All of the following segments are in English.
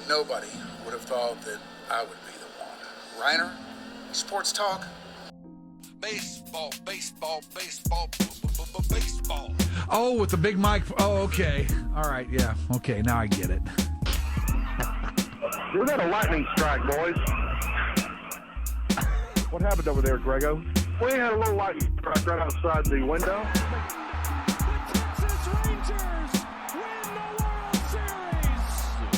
Nobody would have thought that I would be the one. Rhyner, sports talk. Baseball, baseball, baseball, baseball. Oh, with the big mic. Oh, okay. All right, yeah. Okay, now I get it. We got a lightning strike, boys. What happened over there, Grego? We had a little lightning strike right outside the window.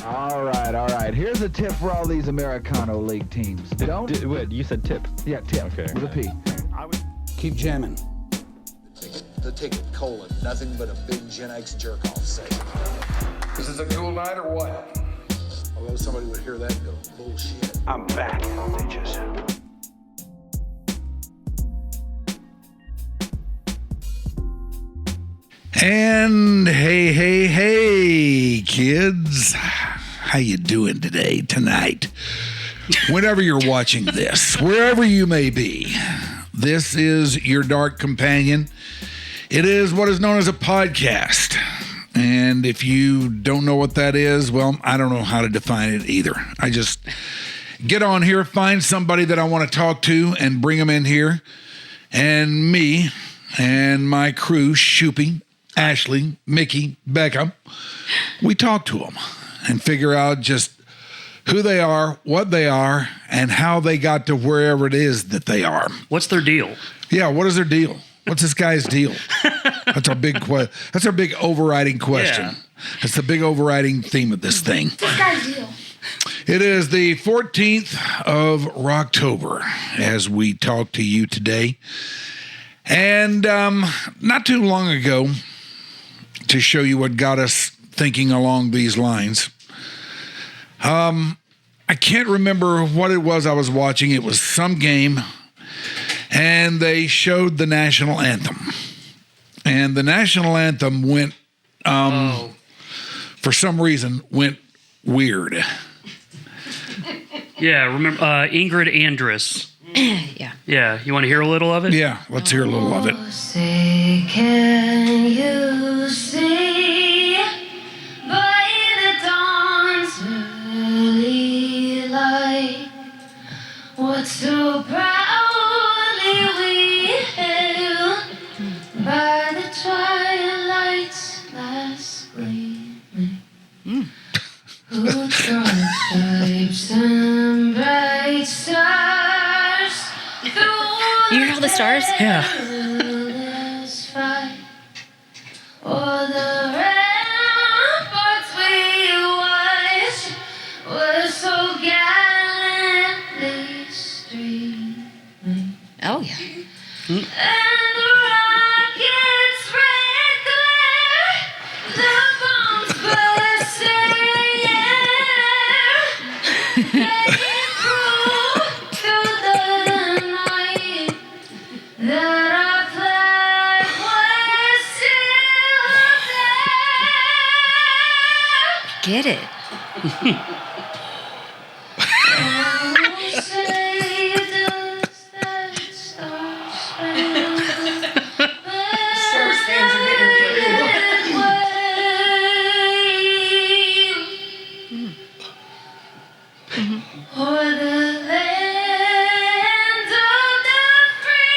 All right. Here's a tip for all these Americano League teams. Wait, you said tip? Yeah, tip. Okay. With a P. Keep jamming. The ticket, colon, nothing but a big Gen X jerk-off sale. This is a cool night or what? Although somebody would hear that and go, bullshit. I'm back, bitches. And hey, kids. How you doing today, tonight? Whenever you're watching this, wherever you may be, this is your dark companion. It is what is known as a podcast. And if you don't know what that is, well, I don't know how to define it either. I just get on here, find somebody that I want to talk to, and bring them in here. And me and my crew, Shoopy, Ashley, Mickey, Becca, we talk to them and figure out just who they are, what they are, and how they got to wherever it is that they are. What's their deal? Yeah, what is their deal? What's this guy's deal? That's our big that's our big overriding question. Yeah. That's the big overriding theme of this thing. What's this guy's deal? It is the 14th of October as we talk to you today. And not too long ago, to show you what got us thinking along these lines, I can't remember what it was I was watching. It was some game, and they showed the national anthem. And the national anthem went, for some reason, went weird. Yeah, remember Ingrid Andress. Yeah. Yeah, you want to hear a little of it? Yeah, let's hear a little of it. Say, can you see by the dawn's early light what so proudly we hailed by the twilight's last gleaming? Who drawn stripes and bright stars through You hear all the stars? Yeah. perilous fight, o'er the ramparts we watched were so gallantly streaming, Oh, yeah. and the rockets red glare, the bombs burst in air, they proved to the night that our flag was still there. Get it. Saved us that for the land of the free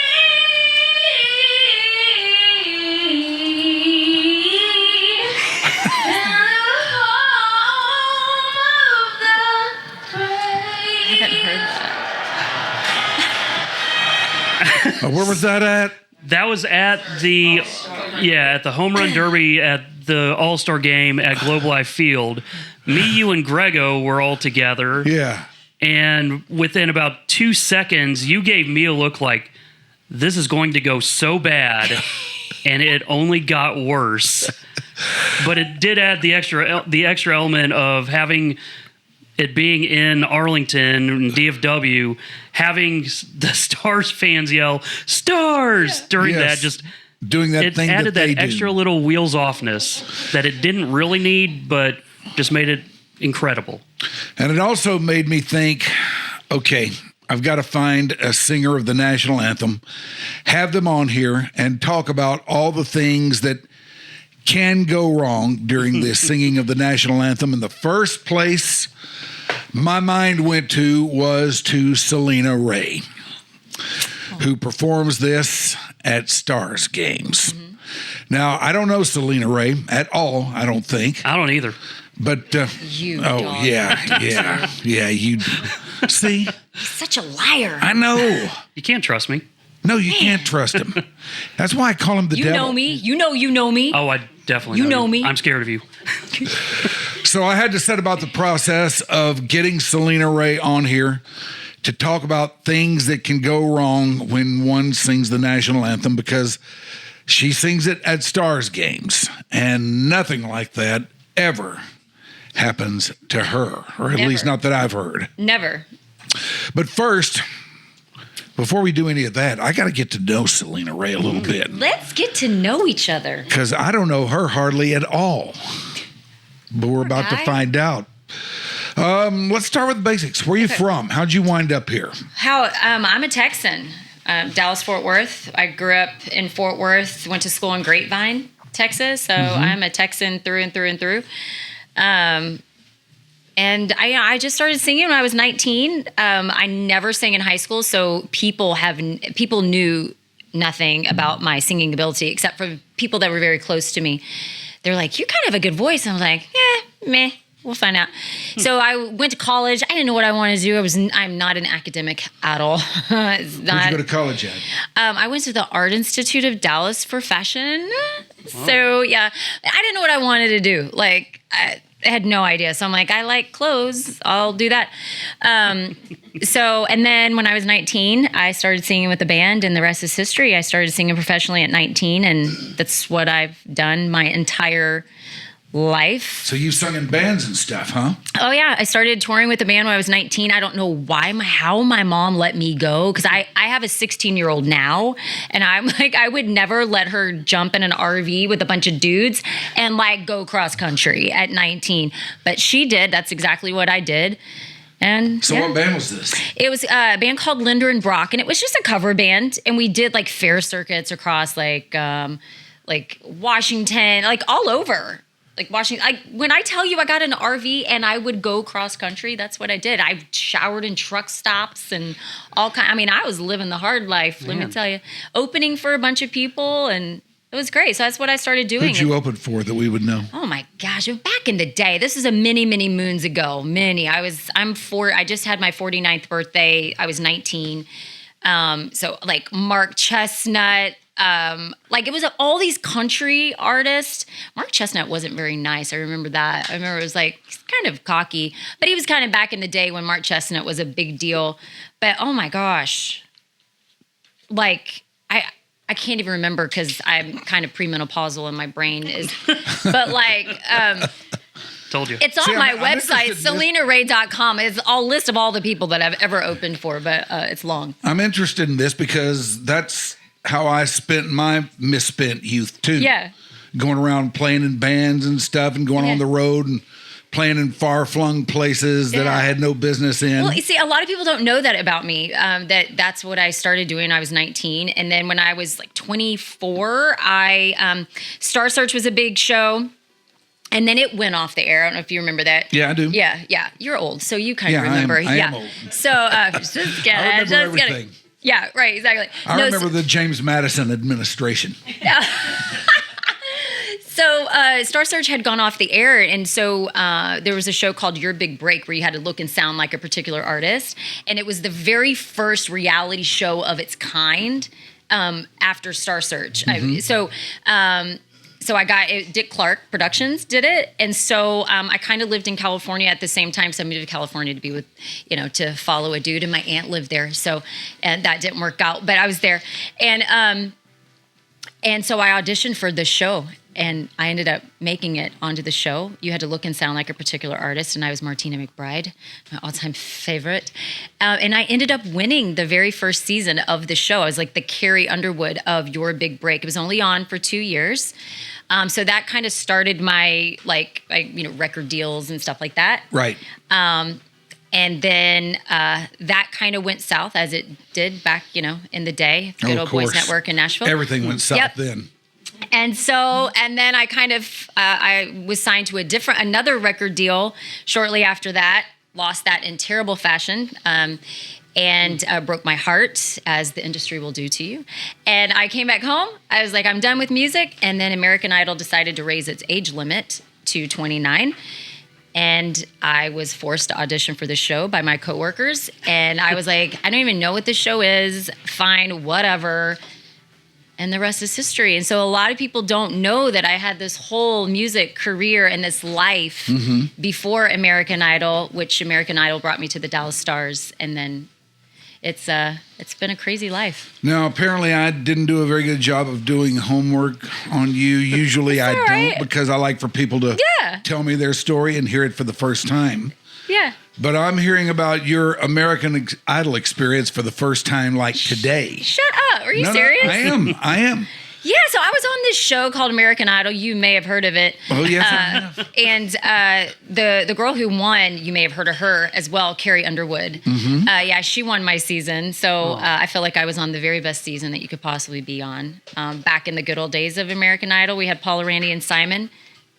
and the home of the brave. I haven't heard that. Where was that at? That was at the at the home run derby at the All-Star game at Globe Life Field. Me, you, and Grego were all together. Yeah. And within about 2 seconds, you gave me a look like, this is going to go so bad, and it only got worse. But it did add the extra element of having it being in Arlington and DFW, having the Stars fans yell "Stars" during Yes. that, just Doing that it thing added that they that extra do. little wheels offness that it didn't really need, but just made it incredible. And it also made me think, okay, I've got to find a singer of the national anthem, have them on here, and talk about all the things that can go wrong during the singing of the national anthem. In the first place my mind went to was to Celena Rae, who performs this at Stars games. Now, I don't know Celena Rae at all, I don't think. I don't either. But, You oh, dog. yeah, you see? Such a liar. I know. You can't trust me. No, you can't trust him. That's why I call him the You devil. know me. You know me. Oh, I definitely You know me. I'm scared of you. So I had to set about the process of getting Celena Rae on here to talk about things that can go wrong when one sings the national anthem, because she sings it at Stars games, and nothing like that ever happens to her, or at least Never. not that I've heard. Never. But first, before we do any of that, I got to get to know Celena Rae a little bit, Let's get to know each other. because I don't know her hardly at all. But we're about to guy. find out. Let's start with the basics. Where are you from? How'd you wind up here? I'm a Texan, Dallas, Fort Worth. I grew up in Fort Worth, went to school in Grapevine, Texas. So I'm a Texan through and through and through. And I just started singing when I was 19. I never sang in high school, so people knew nothing about my singing ability except for people that were very close to me. They're like, "You kind of have a good voice." I was like, meh. We'll find out. So I went to college. I didn't know what I wanted to do. I'm not an academic at all. It's Where'd not. you go to college at? I went to the Art Institute of Dallas for fashion. So yeah, I didn't know what I wanted to do. Like I had no idea. So I'm like, I like clothes. I'll do that. And then when I was 19, I started singing with a band, and the rest is history. I started singing professionally at 19, and that's what I've done my entire life. So you've sung in bands and stuff, huh? Oh yeah, I started touring with a band when I was 19. I don't know how my mom let me go, because I have a 16-year-old now, and I'm like, I would never let her jump in an RV with a bunch of dudes and like go cross country at 19. But she did. That's exactly what I did. And So yeah. what band was this? It was a band called Linder and Brock, and it was just a cover band, and we did like fair circuits across like Washington, like all over. Like Washington, when I tell you I got an RV and I would go cross country, that's what I did. I showered in truck stops and all kind. I mean, I was living the hard life. Let me tell you, opening for a bunch of people, and it was great. So that's what I started doing. Who'd you open for that we would know? Oh my gosh! Back in the day, this is a many moons ago. I just had my 49th birthday. I was 19. So like Mark Chestnut. It was all these country artists. Mark Chestnut wasn't very nice. I remember that. I remember it was like, he's kind of cocky, but he was kind of back in the day when Mark Chestnut was a big deal. But oh my gosh, like I can't even remember because I'm kind of premenopausal and my brain is, but like, Told you. it's on See, my I'm website, interested in this. CelenaRae.com. It's a list of all the people that I've ever opened for, but it's long. I'm interested in this because that's how I spent my misspent youth too. Yeah. Going around playing in bands and stuff and going Yeah. on the road and playing in far-flung places that Yeah. I had no business in. Well, you see, a lot of people don't know that about me. That's what I started doing when I was 19, and then when I was like 24, Star Search was a big show, and then it went off the air. I don't know if you remember that. Yeah, I do. Yeah. You're old, so you kind Yeah, of remember. I am old. So just kidding. I remember Just kidding. everything. Yeah, right, exactly. I remember the James Madison administration. So Star Search had gone off the air, and so there was a show called Your Big Break where you had to look and sound like a particular artist, and it was the very first reality show of its kind after Star Search. So I got it, Dick Clark Productions did it, and so I kind of lived in California at the same time. So I moved to California to be with, to follow a dude, and my aunt lived there. So and that didn't work out, but I was there, and so I auditioned for the show, and I ended up making it onto the show. You had to look and sound like a particular artist, and I was Martina McBride, my all-time favorite. And I ended up winning the very first season of the show. I was like the Carrie Underwood of Your Big Break. It was only on for 2 years. So that kind of started my record deals and stuff like that. Right. And then that kind of went south as it did back, in the day. Good Oh, old of Boys course. Network in Nashville. Everything went south Yep. then. And then I kind of, I was signed to another record deal shortly after that, lost that in terrible fashion, and broke my heart, as the industry will do to you. And I came back home. I was like, I'm done with music. And then American Idol decided to raise its age limit to 29. And I was forced to audition for the show by my coworkers. And I was like, I don't even know what this show is. Fine, whatever. And the rest is history. And so a lot of people don't know that I had this whole music career and this life before American Idol, which American Idol brought me to the Dallas Stars. And then it's been a crazy life. Now, apparently I didn't do a very good job of doing homework on you. Usually I don't, because I like for people to tell me their story and hear it for the first time. Yeah. But I'm hearing about your American Idol experience for the first time, like today. Shut up. Are you serious? No, I am. Yeah, so I was on this show called American Idol. You may have heard of it. Oh, yes, I have. And the girl who won, you may have heard of her as well, Carrie Underwood. Yeah, she won my season. So I feel like I was on the very best season that you could possibly be on. Back in the good old days of American Idol, we had Paula, Randy, and Simon,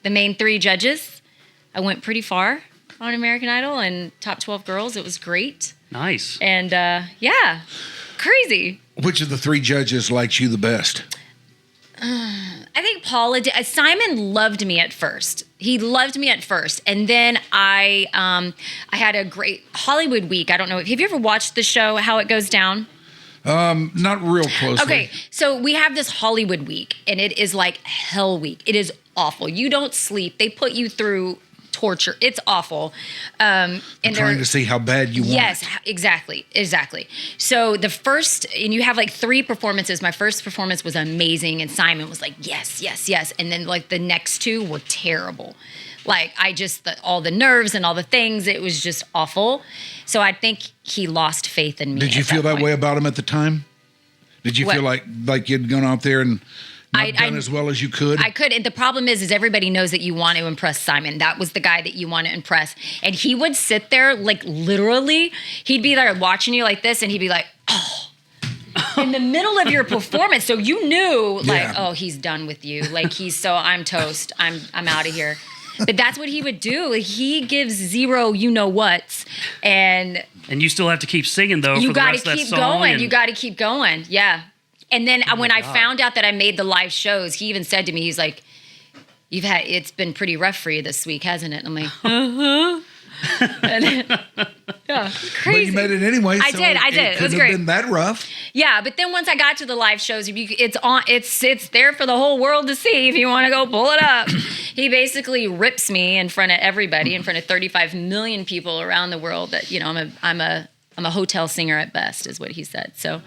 the main three judges. I went pretty far on American Idol and top 12 girls. It was great. Nice. And yeah, crazy. Which of the three judges liked you the best? I think Paula did. Simon loved me at first. He loved me at first. And then I had a great Hollywood week. I don't know. Have you ever watched the show, How It Goes Down? Not real closely. Okay, so we have this Hollywood week, and it is like hell week. It is awful. You don't sleep. They put you through torture. It's awful. And trying to see how bad you want. Yes, exactly. So the first, and you have like 3 performances. My first performance was amazing, and Simon was like, yes. And then like the next 2 were terrible. Like all the nerves and all the things, it was just awful. So I think he lost faith in me. Did you feel that way about him at the time? Did you feel like you'd gone out there and not done as well as you could? I could. And the problem is everybody knows that you want to impress Simon. That was the guy that you want to impress. And he would sit there, like literally, he'd be there watching you like this, and he'd be like, oh, in the middle of your performance. So you knew, like, oh, he's done with you. Like, I'm toast. I'm out of here. But that's what he would do. Like, he gives 0 you-know-whats. And you still have to keep singing, though, for the rest of that song. You got to keep going. Yeah. And then when I found out that I made the live shows, he even said to me, he's like, it's been pretty rough for you this week, hasn't it? And I'm like, yeah, crazy. But you made it anyway. I did. It was great. Been that rough. Yeah, but then once I got to the live shows, it's there for the whole world to see if you want to go pull it up. He basically rips me in front of everybody, in front of 35 million people around the world. That I'm a hotel singer at best, is what he said. So,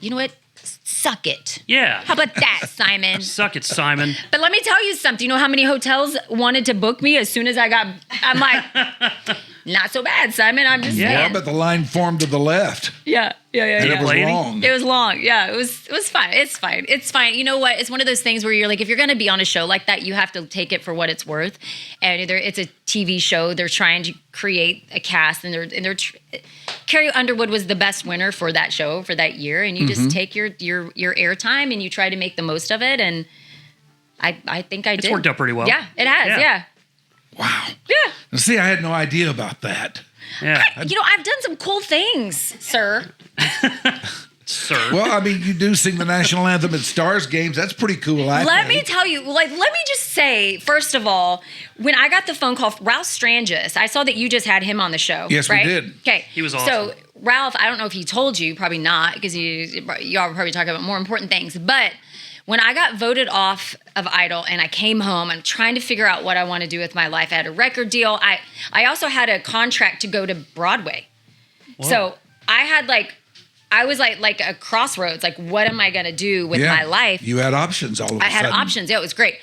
you know what? Suck it. Yeah. How about that, Simon? Suck it, Simon. But let me tell you something. You know how many hotels wanted to book me as soon as I'm like, not so bad, Simon. I'm just saying. But the line formed to the left. Yeah. And it was long. It was long. Yeah, it was fine. It's fine. You know what? It's one of those things where you're like, if you're going to be on a show like that, you have to take it for what it's worth. And either it's a TV show, they're trying to create a cast, and Carrie Underwood was the best winner for that show for that year, and you just take your airtime and you try to make the most of it. And I think I did. It's worked out pretty well. Yeah, it has. Yeah. Wow. Yeah. See, I had no idea about that. Yeah. I've done some cool things, sir. Sir. Well, I mean, you do sing the national anthem at Stars games. That's pretty cool. Let me tell you, let me just say, first of all, when I got the phone call, Ralph Strangis, I saw that you just had him on the show. Yes, right? we did. Okay. He was awesome. So, Ralph, I don't know if he told you, probably not, because y'all were probably talking about more important things, but when I got voted off of Idol and I came home, I'm trying to figure out what I want to do with my life. I had a record deal. I also had a contract to go to Broadway. Whoa. So I was like a crossroads. Like, what am I going to do with my life? You had options all of a sudden. I had options. Yeah, it was great.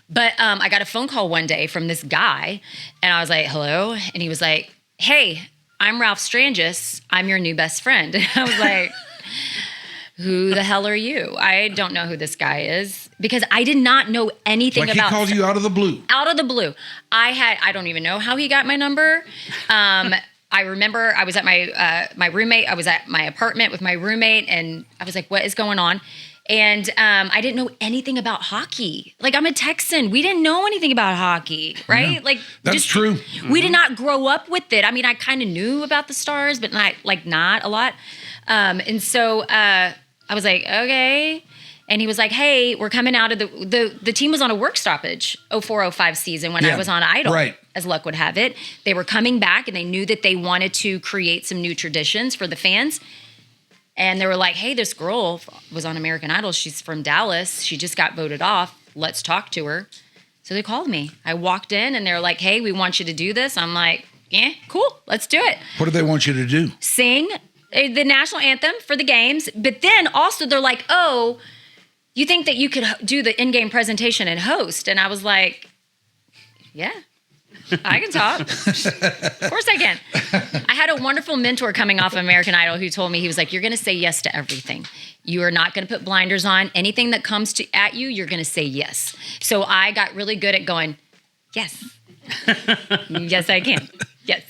But I got a phone call one day from this guy, and I was like, hello? And he was like, hey, I'm Ralph Strangis. I'm your new best friend. And I was like, who the hell are you? I don't know who this guy is, because I did not know anything about. He called you out of the blue. Out of the blue. I don't even know how he got my number. I remember I was at my roommate. I was at my apartment with my roommate, and I was like, what is going on? And I didn't know anything about hockey. Like, I'm a Texan. We didn't know anything about hockey, right? Yeah. Like, That's true. We did not grow up with it. I mean, I kind of knew about the Stars, but not a lot. And so I was like, okay. And he was like, hey, we're coming out of the team was on a work stoppage 04-05 season when I was on Idol, right. as luck would have it. They were coming back and they knew that they wanted to create some new traditions for the fans. And they were like, hey, this girl was on American Idol. She's from Dallas. She just got voted off. Let's talk to her. So they called me. I walked in and they're like, hey, we want you to do this. I'm like, yeah, cool. Let's do it. What do they want you to do? Sing the national anthem for the games. But then also they're like, oh, you think that you could do the in-game presentation and host? And I was like, yeah, I can talk. Of course I can. I had a wonderful mentor coming off of American Idol who told me, he was like, you're going to say yes to everything. You are not going to put blinders on. Anything that comes at you, you're going to say yes. So I got really good at going, yes. Yes, I can. Yes.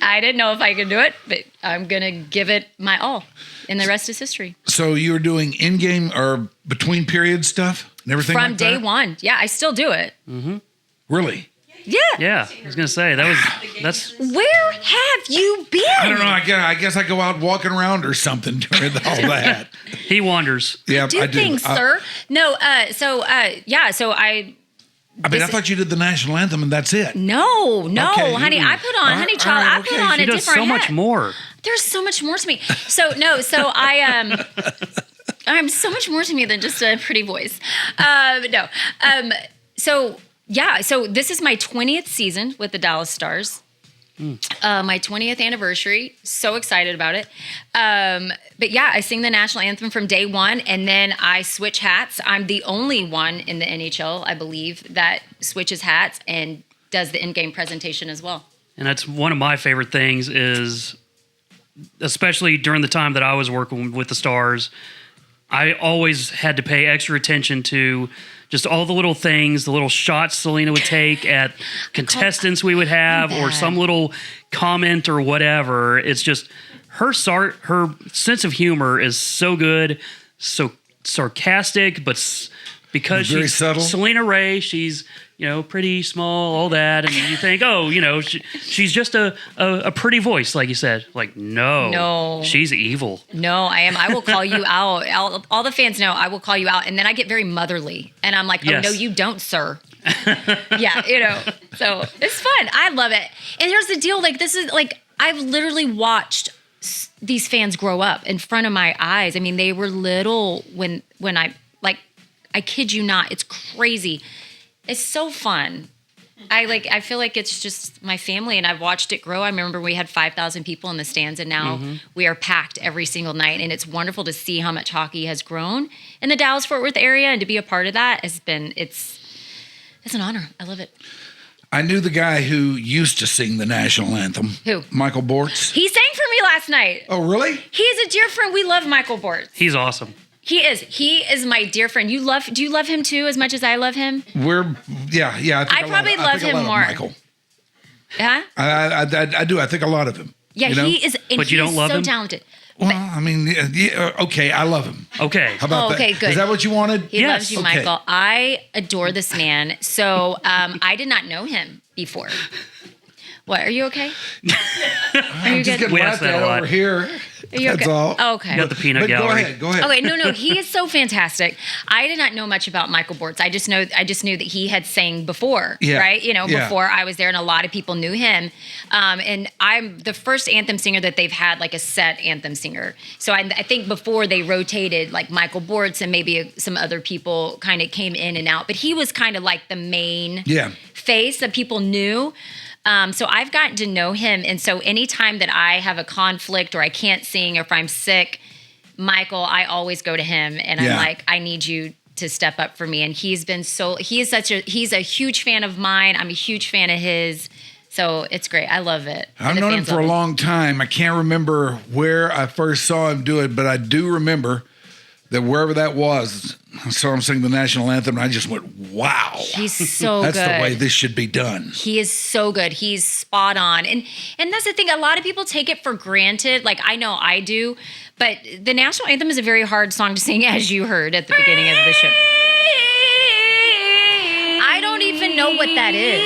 I didn't know if I could do it, but I'm going to give it my all. And the rest is history. So you were doing in-game or between period stuff and everything From like day that? one. Yeah, I still do it. Really? Yeah. Yeah, I was gonna say that's Where have you been? I don't know. I guess I go out walking around or something during all that. he wanders. Yeah, Do I do. things, sir. No, so I I thought you did the national anthem and that's it. No, Okay, honey, you- I put on, honey all child, right, I put okay. on She a does different so much hat. more. There's so much more to me. So I'm so much more to me than just a pretty voice. So this is my 20th season with the Dallas Stars. My 20th anniversary. So excited about it. But yeah, I sing the national anthem from day one, and then I switch hats. I'm the only one in the NHL, I believe, that switches hats and does the in-game presentation as well. And that's one of my favorite things is, especially during the time that I was working with the Stars, I always had to pay extra attention to just all the little things, the little shots Celena would take at contestants we would have, or some little comment or whatever. It's just her sense of humor is so good, so sarcastic, but because Very she's subtle. Celena Rae, she's pretty small, all that, and you think, she's just a pretty voice, like you said. Like, no, she's evil. No, I am. I will call you out. All the fans know I will call you out, and then I get very motherly, and I'm like, Yes. oh no, you don't, sir. Yeah, So it's fun. I love it. And here's the deal: like, this is like I've literally watched these fans grow up in front of my eyes. I mean, they were little when I kid you not. It's crazy. It's so fun. I feel like it's just my family, and I've watched it grow. I remember we had 5,000 people in the stands, and now we are packed every single night. And it's wonderful to see how much hockey has grown in the Dallas-Fort Worth area, and to be a part of that it's an honor. I love it. I knew the guy who used to sing the national anthem. Who? Michael Bortz. He sang for me last night. Oh, really? He is a dear friend. We love Michael Bortz. He's awesome. He is my dear friend. Do you love him too as much as I love him? Yeah. I probably love him more. Michael. Yeah? I do. I think a lot of him. Yeah, he is. And But you don't love so him? talented. Well, I mean, okay, I love him. Okay. How about that? Okay, good. Is that what you wanted? He Yes. loves you, Okay. Michael. I adore this man. So I did not know him before. What? Are you okay? Are you Just good? getting We laughed asked that at a lot. over here. Are you That's okay? all. Oh, okay. You got the peanut But gallery. go ahead. Okay, no, he is so fantastic. I did not know much about Michael Bortz. I just knew that he had sang before, Yeah. right? Yeah. Before I was there, and a lot of people knew him. And I'm the first anthem singer that they've had, like a set anthem singer. So I think before they rotated, like Michael Bortz and maybe some other people kind of came in and out, but he was kind of like the main face that people knew. So I've gotten to know him. And so anytime that I have a conflict or I can't sing or if I'm sick, Michael, I always go to him and I'm like, I need you to step up for me. And he's a huge fan of mine. I'm a huge fan of his. So it's great. I love it. I've And the known him fans for love a it. long time. I can't remember where I first saw him do it, but I do remember that wherever that was, I saw him sing the national anthem, and I just went, wow. He's so That's good. the way this should be done. He is so good. He's spot on. And that's the thing. A lot of people take it for granted. Like, I know I do. But the national anthem is a very hard song to sing, as you heard at the beginning of the show. I don't even know what that is.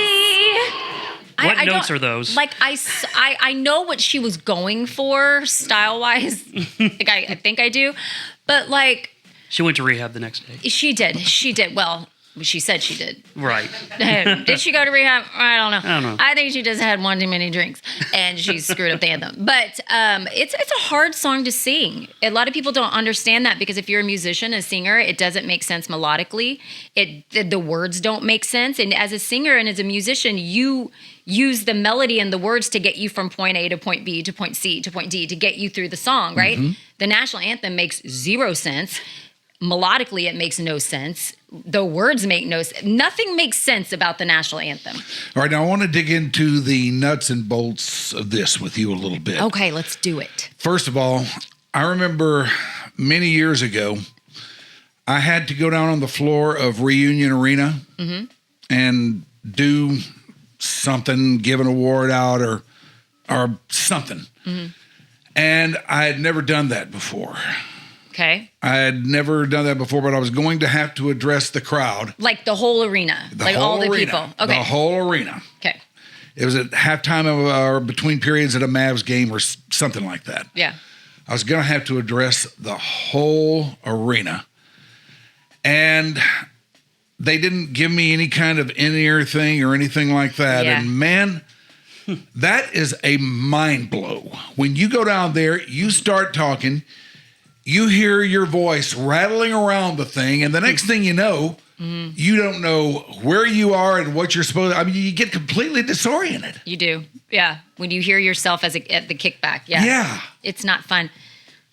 What notes don't- are those? Like, I know what she was going for style-wise. Like, I think I do. But, like, She went to rehab the next day. she did. Well, she said she did. Right. Did she go to rehab? I don't know. I don't know. I think she just had one too many drinks and she screwed up the anthem. But it's a hard song to sing. A lot of people don't understand that because if you're a musician, a singer, it doesn't make sense melodically. The words don't make sense. And as a singer and as a musician, you use the melody and the words to get you from point A to point B to point C to point D to get you through the song, right? Mm-hmm. The national anthem makes zero sense. Melodically, it makes no sense. The words make no sense. Nothing makes sense about the national anthem. All right, now I want to dig into the nuts and bolts of this with you a little bit. Okay, let's do it. First of all, I remember many years ago, I had to go down on the floor of Reunion Arena and do something, give an award out or something. And I had never done that before. Okay. I had never done that before, but I was going to have to address the crowd. Like the whole arena. Like all the arena, people. Okay. The whole arena. Okay. It was at halftime of or between periods at a Mavs game or something like that. Yeah. I was going to have to address the whole arena. And they didn't give me any kind of in-ear thing or anything like that. Yeah. And man, that is a mind blow. When you go down there, you start talking, you hear your voice rattling around the thing, and the next thing you know, you don't know where you are and what you're supposed to. I mean, you get completely disoriented. You do. Yeah. When you hear yourself at the kickback. Yeah. Yeah. It's not fun.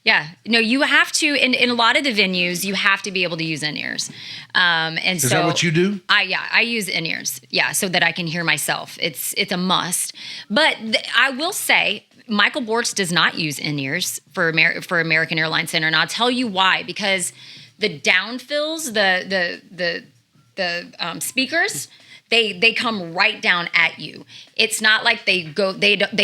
Yeah. No, you have to, in a lot of the venues, you have to be able to use in-ears. And Is that what you do? I use in-ears. Yeah. So that I can hear myself. It's a must. But I will say, Michael Bortz does not use in-ears for American Airlines Center. And I'll tell you why. Because the downfills, the speakers, they come right down at you. It's not like they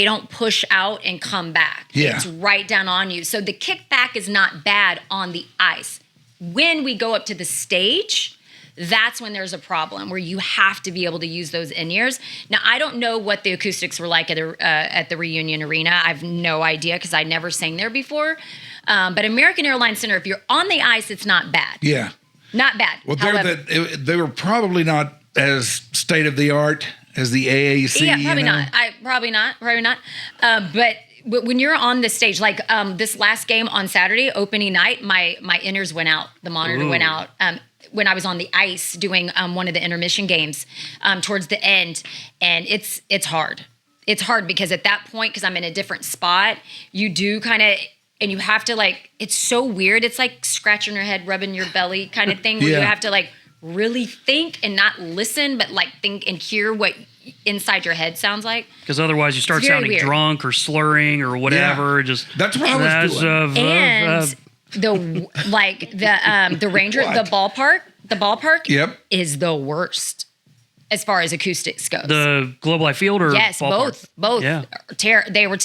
don't push out and come back. Yeah. It's right down on you. So the kickback is not bad on the ice. When we go up to the stage, that's when there's a problem where you have to be able to use those in-ears. Now, I don't know what the acoustics were like at the Reunion Arena. I have no idea because I never sang there before. But American Airlines Center, if you're on the ice, it's not bad. Yeah. Not bad. Well, However, they were probably not as state of the art as the AAC. yeah, probably you know? not. Probably not. But when you're on the stage, like this last game on Saturday, opening night, my in-ears went out. The monitor went out. When I was on the ice doing one of the intermission games towards the end, and it's hard. It's hard because at that point, because I'm in a different spot, you do kind of, and you have to like, it's so weird. It's like scratching your head, rubbing your belly kind of thing where Yeah. you have to like really think and not listen, but like think and hear what inside your head sounds like. Because otherwise you start It's very sounding weird. drunk or slurring or whatever. Just That's what I was doing. And the Ranger, What? the ballpark Yep. is the worst as far as acoustics goes. the Globe Life Field or Yes, ballpark? both. Yeah.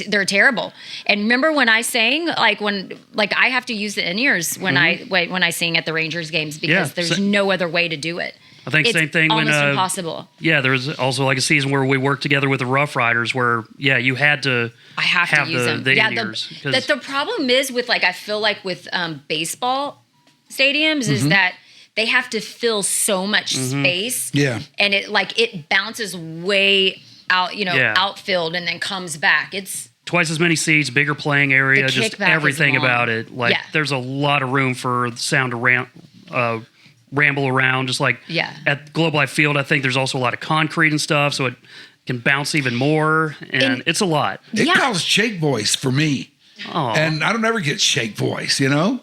They're terrible. And remember when I sang, like I have to use the in-ears when I sing at the Rangers games because Yeah, there's so- no other way to do it. I think It's same thing when almost impossible. Yeah, there was also like a season where we worked together with the Rough Riders where you had to I have to use them. the Yeah, in-ears. 'Cause- the problem is with I feel like with baseball stadiums is that they have to fill so much space. Yeah. And it bounces way out, Yeah. outfield and then comes back. It's twice as many seats, bigger playing area, The just kickback is everything long. about it. Like Yeah. there's a lot of room for the sound to ramble around. Just like Yeah. at Globe Life Field, I think there's also a lot of concrete and stuff, so it can bounce even more, and it's a lot. It Yeah. caused shake voice for me. Oh, And I don't ever get shake voice, you know?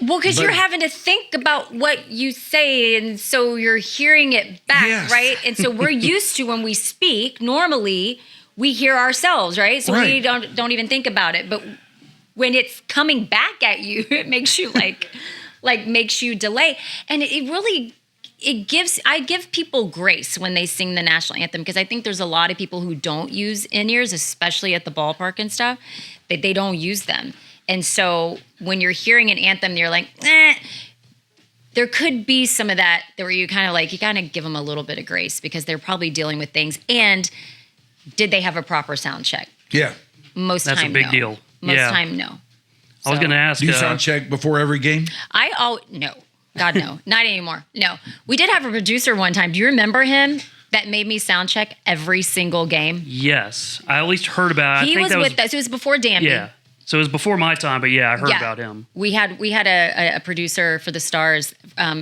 well, because But- you're having to think about what you say, and so you're hearing it back, Yes. right? And so we're used to when we speak. Normally, we hear ourselves, right? So we Right. don't even think about it. But when it's coming back at you, it makes you like, like makes you delay. And I give people grace when they sing the national anthem, because I think there's a lot of people who don't use in-ears, especially at the ballpark and stuff, that they don't use them. And so when you're hearing an anthem, you're like, there could be some of that where you kind of give them a little bit of grace, because they're probably dealing with things. And did they have a proper sound check? Yeah. Most That's time, a big no. deal. Most Yeah. time, no. I was going to ask. Do you sound check before every game? No. God, no. Not anymore. No. We did have a producer one time. Do you remember him that made me sound check every single game? Yes. I at least heard about it. He I think was that with us. It was before Danby. Yeah. So it was before my time, but yeah, I heard Yeah. about him. We had a producer for the Stars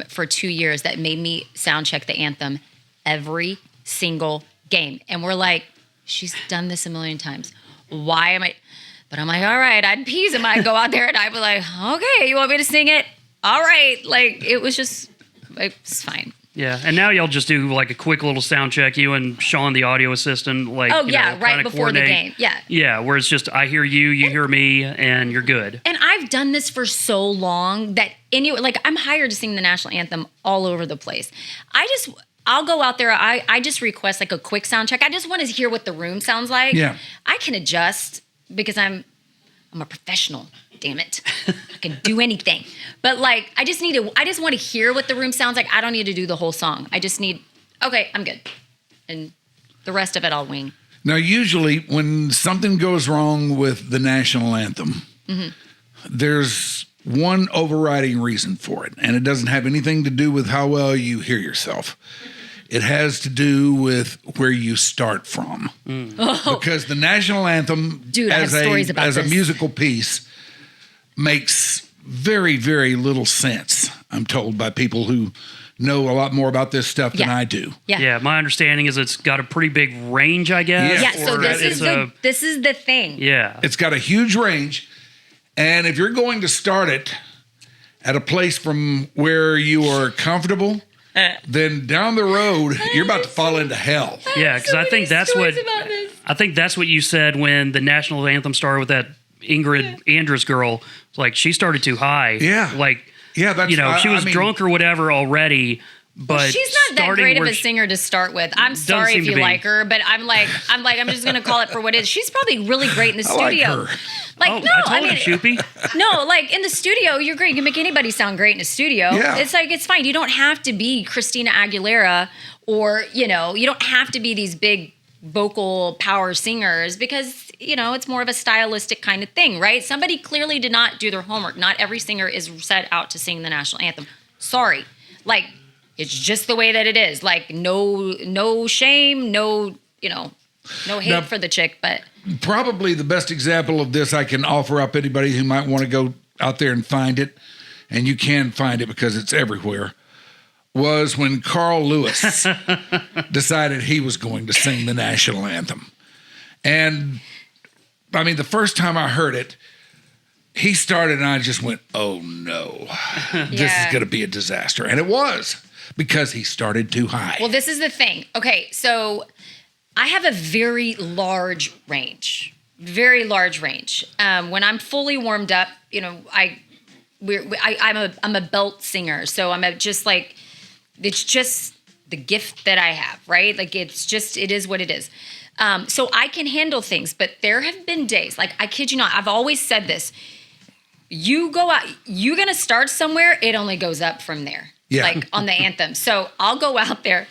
for 2 years that made me sound check the anthem every single game. And we're like, she's done this a million times. Why am I? But I'm like, all right, I'd appease him. I'd go out there and I'd be like, okay, you want me to sing it? All right. Like, it was just, it's fine. Yeah, and now y'all just do like a quick little sound check, you and Sean, the audio assistant, like Oh, you yeah, know, right kinda before the coordinate. game. Yeah. Yeah, where it's just I hear you, you hear me, and you're good. And I've done this for so long that I'm hired to sing the national anthem all over the place. I'll go out there. I just request like a quick sound check. I just want to hear what the room sounds like. Yeah. I can adjust because I'm a professional. Damn it. I can do anything. But like, I just want to hear what the room sounds like. I don't need to do the whole song. I just need, okay, I'm good. And the rest of it I'll wing. Now, usually when something goes wrong with the national anthem, there's one overriding reason for it, and it doesn't have anything to do with how well you hear yourself. It has to do with where you start from. Because the national anthem, Dude, I have stories about as a this. musical piece, makes very, very little sense, I'm told, by people who know a lot more about this stuff than Yeah. I do. Yeah. Yeah, my understanding is it's got a pretty big range, I guess. Yeah. Yeah, so or this it's is the thing. yeah. It's got a huge range, and if you're going to start it at a place from where you are comfortable, then down the road you're about to fall into hell. Yeah, because I think that's what you said when the national anthem started with that Ingrid Andress girl. It's like she started too high. Yeah. Like Yeah, that's she was I mean, drunk or whatever already. But She's not that starting great of where a singer to start with. I'm sorry seem if to you be. like her, but I'm just gonna call it for what it is. She's probably really great in the I like studio. her. Like, Oh, no, I told you, Shoopy. no, like in the studio, you're great. You can make anybody sound great in a studio. Yeah. It's like, it's fine. You don't have to be Christina Aguilera or, you don't have to be these big vocal power singers because, it's more of a stylistic kind of thing, right? Somebody clearly did not do their homework. Not every singer is set out to sing the national anthem. Sorry. Like, it's just the way that it is. Like, no shame, no hate Now- for the chick, but Probably the best example of this I can offer up anybody who might want to go out there and find it, and you can find it because it's everywhere, was when Carl Lewis decided he was going to sing the national anthem. And I mean, the first time I heard it, he started and I just went, oh no, this is Yeah. going to be a disaster. And it was, because he started too high. well, this is the thing. Okay, so I have a very large range. When I'm fully warmed up, I'm a belt singer, so it's just the gift that I have, right? Like it is what it is. So I can handle things, but there have been days, like I kid you not, I've always said this. You go out, you're gonna start somewhere, it only goes up from there. Yeah. Like on the anthem. So I'll go out there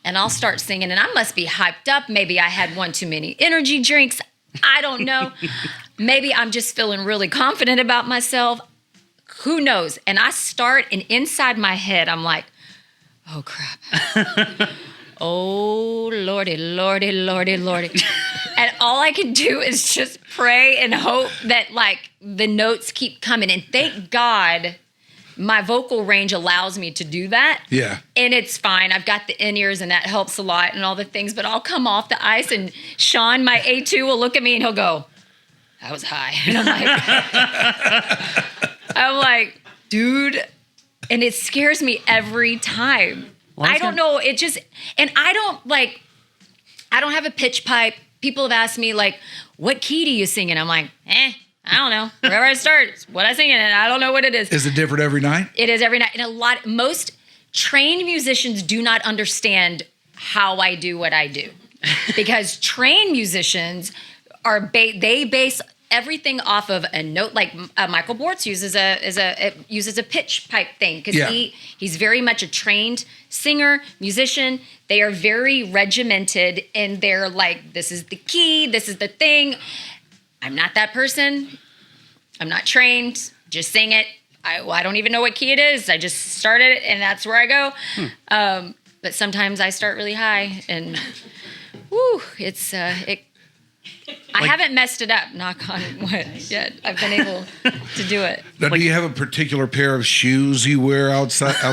and I'll start singing, and I must be hyped up. Maybe I had one too many energy drinks. I don't know. Maybe I'm just feeling really confident about myself. Who knows? And I start, and inside my head, I'm like, oh, crap. Oh, Lordy, Lordy, Lordy, Lordy. And all I can do is just pray and hope that, like, the notes keep coming. And thank God my vocal range allows me to do that. Yeah. And it's fine. I've got the in-ears, and that helps a lot and all the things. But I'll come off the ice, and Sean, my A2, will look at me, and he'll go, that was high. And I'm like, dude. And it scares me every time. Well, I don't know. It just, and I don't have a pitch pipe. People have asked me, like, what key do you sing in? I'm like, I I don't know. Wherever I start, it's what I sing in, and I don't know what it is. Is it different every night? It is every night. And most trained musicians do not understand how I do what I do. Because trained musicians they base everything off of a note, like Michael Bortz uses a pitch pipe thing, because he's very much a trained singer, musician. They are very regimented, and they're like, this is the key, this is the thing. I'm not that person. I'm not trained. Just sing it. I don't even know what key it is. I just started it, and that's where I go. But sometimes I start really high, and I haven't messed it up, knock on wood, yet. I've been able to do it. Now, do you have a particular pair of shoes you wear out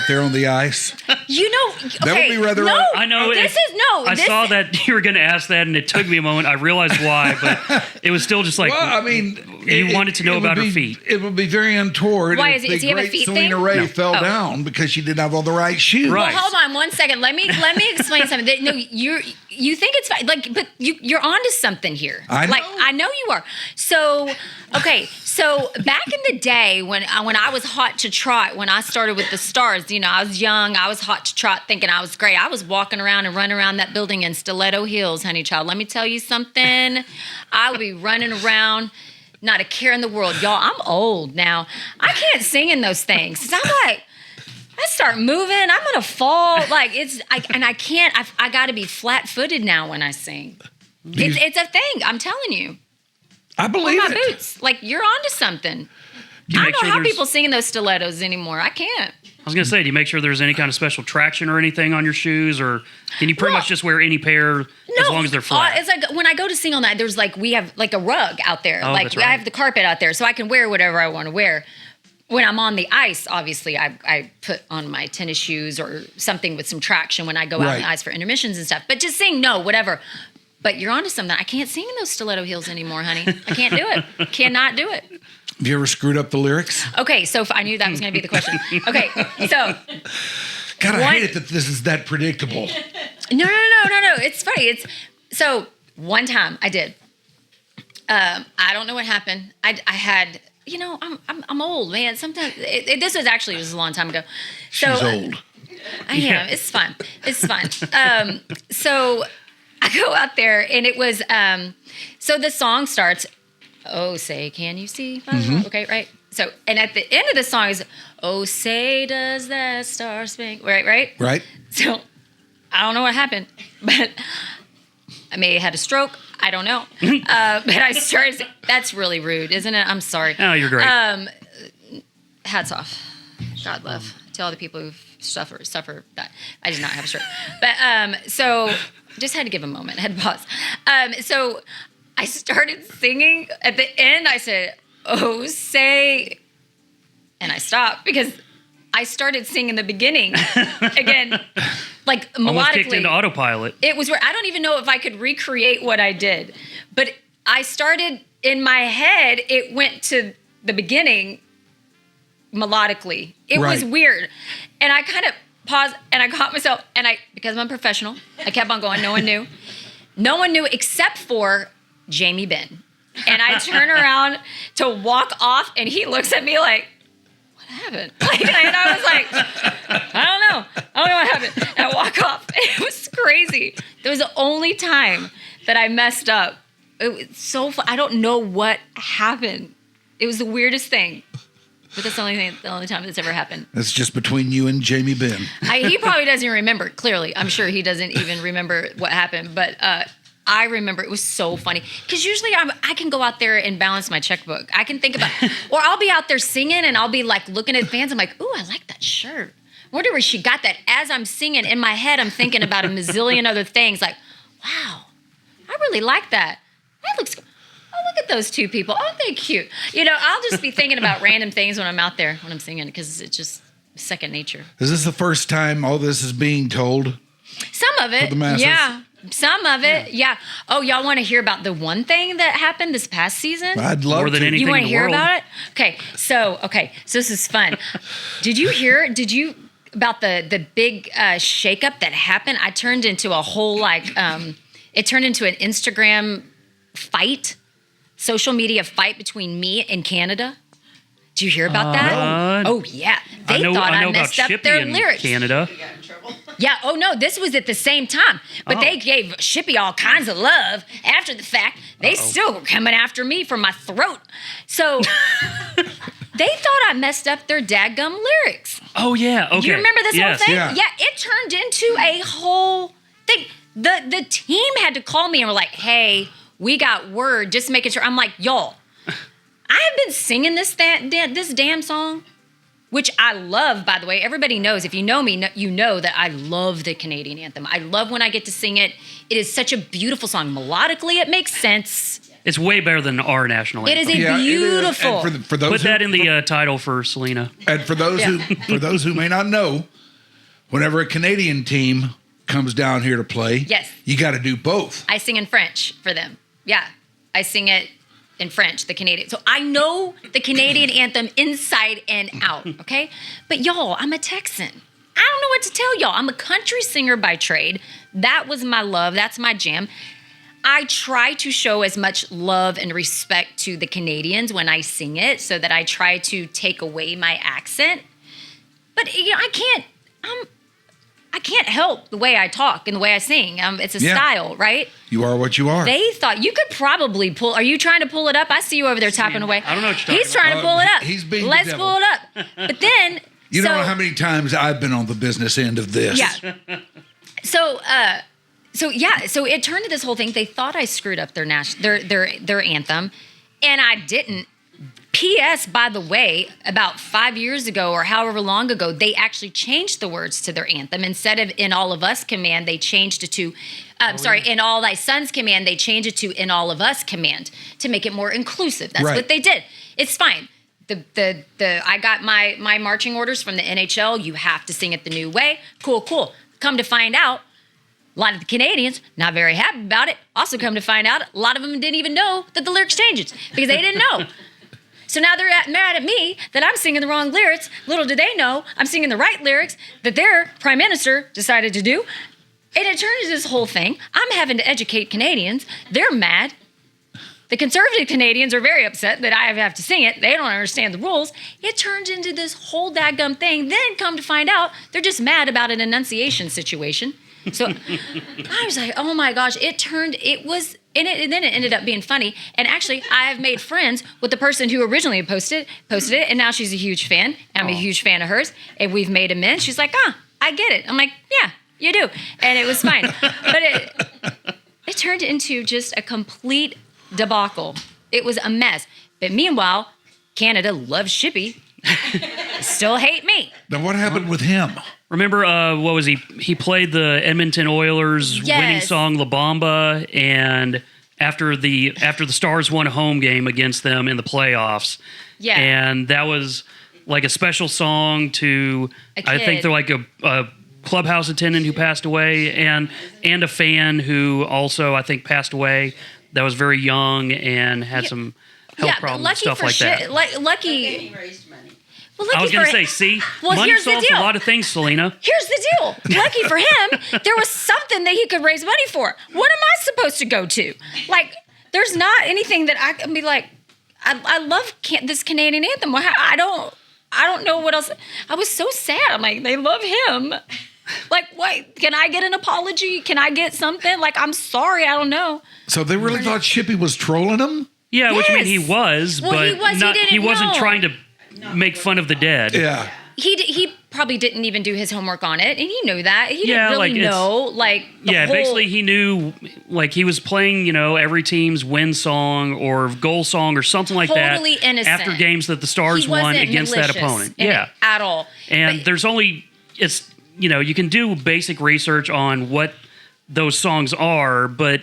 there on the ice? That would be rather. No, I know. I saw that you were going to ask that, and it took me a moment. I realized why, but it was still just like. Well, I mean, you wanted to know about her feet. It would be very untoward. Why if is he have a feet thing? Celena Rae No. fell down because she didn't have all the right shoes. Right. Well, hold on 1 second. Let me explain something. No, you think it's fine, like, but you're onto something here. I know. Like, I know you are. So, okay. So back in the day when I was hot to trot, when I started with the Stars, I was young. I was hot to trot, thinking I was great. I was walking around and running around that building in stiletto heels, honey child. Let me tell you something. I would be running around, not a care in the world, y'all. I'm old now. I can't sing in those things. 'Cause I'm like, I start moving, I'm gonna fall. Like I can't. I got to be flat-footed now when I sing. It's a thing. I'm telling you. I believe my it. boots. Like, you're onto something. I don't know how people sing in those stilettos anymore. I can't. I was going to say, do you make sure there's any kind of special traction or anything on your shoes, or can you pretty much just wear any pair as long as they're flat? It's like when I go to sing all night, there's like, we have like a rug out there. Oh, like that's right. I have the carpet out there, so I can wear whatever I want to wear. When I'm on the ice, obviously, I put on my tennis shoes or something with some traction when I go out on the ice for intermissions and stuff. But just sing, no, whatever. But you're onto something. I can't sing in those stiletto heels anymore, honey. I can't do it. Cannot do it. Have you ever screwed up the lyrics? Okay, so I knew that was going to be the question. Okay, so. God, I hate it that this is that predictable. No. It's funny. So one time I did. I don't know what happened. I had, I'm old, man. Sometimes this was a long time ago. So, She's old. I am. It's fine. It's fine. So I go out there, and it was. So the song starts. Oh, say, can you see? Okay, right. So, and at the end of the song is, oh, say, does that star spangle? Right. Right. So, I don't know what happened, but I may have had a stroke. I don't know. But I started. That's really rude, isn't it? I'm sorry. Oh, you're great. Hats off. God love to all the people who've suffered that. I did not have a stroke, but so just had to give a moment. I had to pause. So I started singing. At the end, I said, oh, say, and I stopped because I started singing the beginning again, like melodically. Almost kicked into autopilot. It was where I don't even know if I could recreate what I did, but I started in my head. It went to the beginning melodically. It was weird, and I kind of paused and I caught myself, and because I'm a professional, I kept on going. No one knew except for Jamie Ben. And I turn around to walk off, and he looks at me like, what happened? And I was like, I don't know what happened. And I walk off. It was crazy. It was the only time that I messed up. It was so fun. I don't know what happened. It was the weirdest thing. But that's the only time that's ever happened. That's just between you and Jamie Ben. He probably doesn't remember, clearly. I'm sure he doesn't even remember what happened. But I remember it was so funny. Because usually I can go out there and balance my checkbook. I can think about, or I'll be out there singing and I'll be like looking at fans. I'm like, ooh, I like that shirt. I wonder where she got that. As I'm singing, in my head, I'm thinking about a mazillion other things. Like, wow, I really like that. That looks good. Oh, look at those two people. Aren't they cute? I'll just be thinking about random things when I'm out there, when I'm singing, because it's just second nature. Is this the first time all this is being told? Some of it, For the masses? yeah. Some of it, yeah. Oh, y'all want to hear about the one thing that happened this past season? I'd love More than to. anything You want in to the hear world. about it? Okay, so this is fun. Did you about the big shakeup that happened? I turned into a whole it turned into an Instagram fight. social media fight between me and Canada? Did you hear about that? Oh yeah, they thought I know about messed up Shippy their in lyrics. Canada. Yeah. Oh no, this was at the same time, but they gave Shippy all kinds of love after the fact. They still were coming after me for my throat. So they thought I messed up their dadgum lyrics. Oh yeah, okay. Do you remember this whole thing? Yeah. It turned into a whole thing. The team had to call me and were like, "Hey, we got word, just making sure." I'm like, "Y'all, I have been singing this damn song, which I love, by the way. Everybody knows, if you know me, you know that I love the Canadian anthem. I love when I get to sing it. It is such a beautiful song. Melodically, it makes sense. It's way better than our national It anthem. is a Yeah, it is. beautiful. And for those Put that in the title for Celena. And for those who may not know, whenever a Canadian team comes down here to play, Yes. you got to do both. I sing in French for them. Yeah, I sing it in French, the Canadian. So I know the Canadian anthem inside and out, okay? But y'all, I'm a Texan. I don't know what to tell y'all. I'm a country singer by trade. That was my love. That's my jam. I try to show as much love and respect to the Canadians when I sing it, so that I try to take away my accent. But I can't help the way I talk and the way I sing. It's a style, right? You are what you are. They thought you could probably pull. Are you trying to pull it up? I see you over there tapping away. I don't know what you're talking He's trying to pull it up. He's being the Let's devil. pull it up. But then You don't know how many times I've been on the business end of this. Yeah. So it turned to this whole thing. They thought I screwed up their anthem, and I didn't. P.S. By the way, about 5 years ago or however long ago, they actually changed the words to their anthem. Instead of "In All of Us" command, they changed it to, "In All Thy Sons" command. They changed it to "In All of Us" command to make it more inclusive. That's Right. what they did. It's fine. I got my marching orders from the NHL. You have to sing it the new way. Cool. Come to find out, a lot of the Canadians not very happy about it. Also, come to find out, a lot of them didn't even know that the lyrics changed because they didn't know. So now they're mad at me that I'm singing the wrong lyrics. Little do they know I'm singing the right lyrics that their prime minister decided to do. And it turned into this whole thing. I'm having to educate Canadians. They're mad. The conservative Canadians are very upset that I have to sing it. They don't understand the rules. It turns into this whole dadgum thing. Then come to find out, they're just mad about an enunciation situation. So I was like, oh my gosh, then it ended up being funny. And actually, I have made friends with the person who originally posted it, and now she's a huge fan. I'm a huge fan of hers, and we've made amends. She's like, I get it. I'm like, yeah, you do. And it was fine. But it turned into just a complete debacle. It was a mess. But meanwhile, Canada loves Shippy. Still hate me. Now, what happened with him? Remember, what was he? He played the Edmonton Oilers winning song "La Bamba," and after the Stars won a home game against them in the playoffs, and that was like a special song to. I think they're like a clubhouse attendant who passed away, and a fan who also I think passed away. That was very young and had some health problems and stuff like that. Lucky. Well, I was going to say, see, money here's the solves a deal. lot of things, Celena. Here's the deal. Lucky for him, there was something that he could raise money for. What am I supposed to go to? Like, there's not anything that I can be like, I love this Canadian anthem. I don't know what else. I was so sad. I'm like, they love him. Like, what? Can I get an apology? Can I get something? Like, I'm sorry. I don't know. So they really thought Shippy was trolling him? Yeah, which Yes. mean he was, Well, but he was, he wasn't didn't trying know. to make fun of the dead. Yeah. He probably didn't even do his homework on it, and he knew that. He Yeah, didn't really like, know. Like, the whole, basically he knew, like he was playing, every team's win song or goal song or something like Totally that innocent. after games that the Stars he won wasn't against that malicious opponent. in Yeah, it at all. and But- there's only you can do basic research on what those songs are, but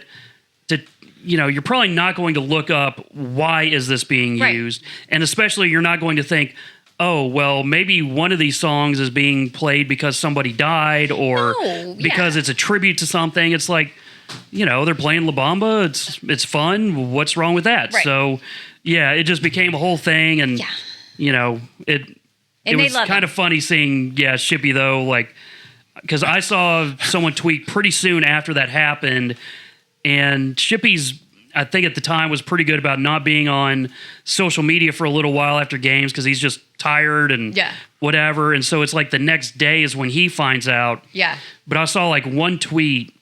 you're probably not going to look up why is this being Right. used, and especially you're not going to think, oh, well, maybe one of these songs is being played because somebody died or No, because yeah. it's a tribute to something. It's like, they're playing La Bamba. It's fun. What's wrong with that? Right. So, yeah, it just became a whole thing, and it And they was love kind him. of funny seeing, Shippy though, like, because I saw someone tweet pretty soon after that happened, and Shippy's I think at the time was pretty good about not being on social media for a little while after games because he's just tired and whatever. And so it's like the next day is when he finds out. Yeah. But I saw like one tweet.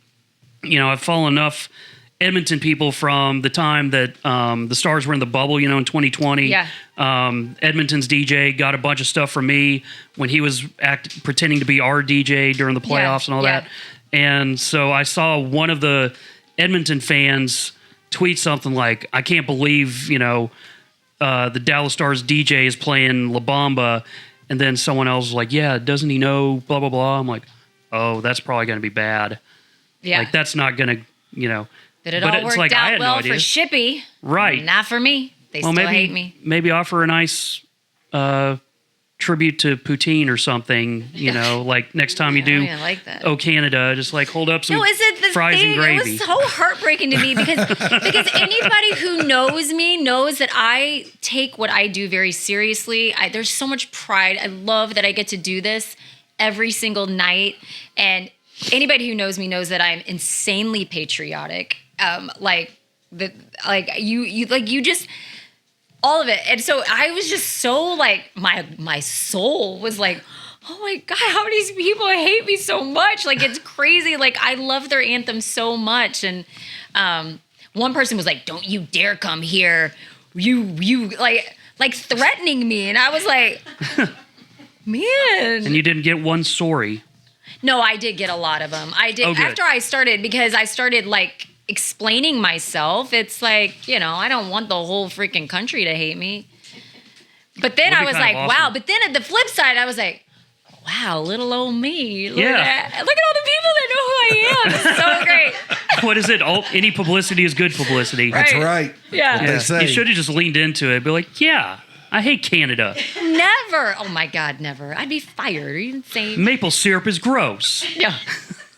I've followed enough Edmonton people from the time that the Stars were in the bubble, in 2020. Yeah. Edmonton's DJ got a bunch of stuff from me when he was pretending to be our DJ during the playoffs and all that. And so I saw one of the Edmonton fans tweet something like, I can't believe, the Dallas Stars DJ is playing La Bamba. And then someone else was like, yeah, doesn't he know, blah, blah, blah. I'm like, oh, that's probably going to be bad. Yeah. Like, that's not going to, But it all worked out well for Shippy. Right. Not for me. They still hate me. Maybe offer a nice tribute to poutine or something, like next time you do Oh Canada, just like hold up some fries and gravy. It was so heartbreaking to me because anybody who knows me knows that I take what I do very seriously. There's so much pride. I love that I get to do this every single night. And anybody who knows me knows that I'm insanely patriotic. You just all of it. And so I was just so like my soul was like, oh my God, how do these people hate me so much? Like it's crazy. Like I love their anthem so much. And one person was like, don't you dare come here. You like threatening me. And I was like, man. And you didn't get one sorry. No, I did get a lot of them. I did after I started because I started like explaining myself. It's like, I don't want the whole freaking country to hate me. But then I was like, awesome. Wow. But then at the flip side, I was like, wow, little old me. Look at all the people that know who I am. It's so great. What is it? Any publicity is good publicity. That's right. Yeah. What they say. You should have just leaned into it. Be like, yeah, I hate Canada. Never. Oh my God, never. I'd be fired. Are you insane? Maple syrup is gross. Yeah.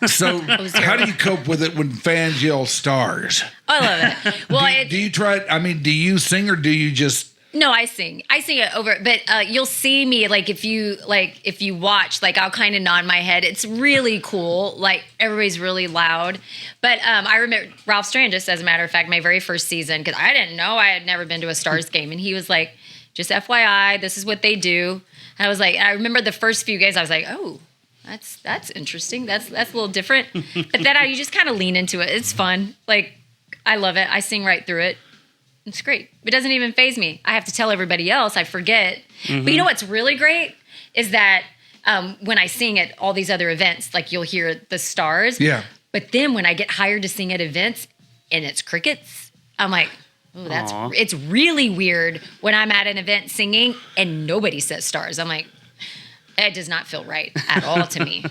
So how do you cope with it when fans yell Stars? I love it. Well, do you try? I mean, do you sing or do you just? No, I sing. I sing it over, but you'll see me like if you watch, like I'll kind of nod my head. It's really cool. Like everybody's really loud. But I remember Ralph Strangis, as a matter of fact, my very first season, because I didn't know, I had never been to a Stars game, and he was like, "Just FYI, this is what they do." And I was like, I remember the first few games, I was like, "Oh, that's interesting. That's a little different." But then you just kind of lean into it. It's fun. Like I love it. I sing right through it. It's great. It doesn't even faze me. I have to tell everybody else. I forget. Mm-hmm. But you know what's really great is that when I sing at all these other events, like you'll hear the Stars. Yeah. But then when I get hired to sing at events and it's crickets, I'm like, oh, it's really weird when I'm at an event singing and nobody says Stars. I'm like, it does not feel right at all to me.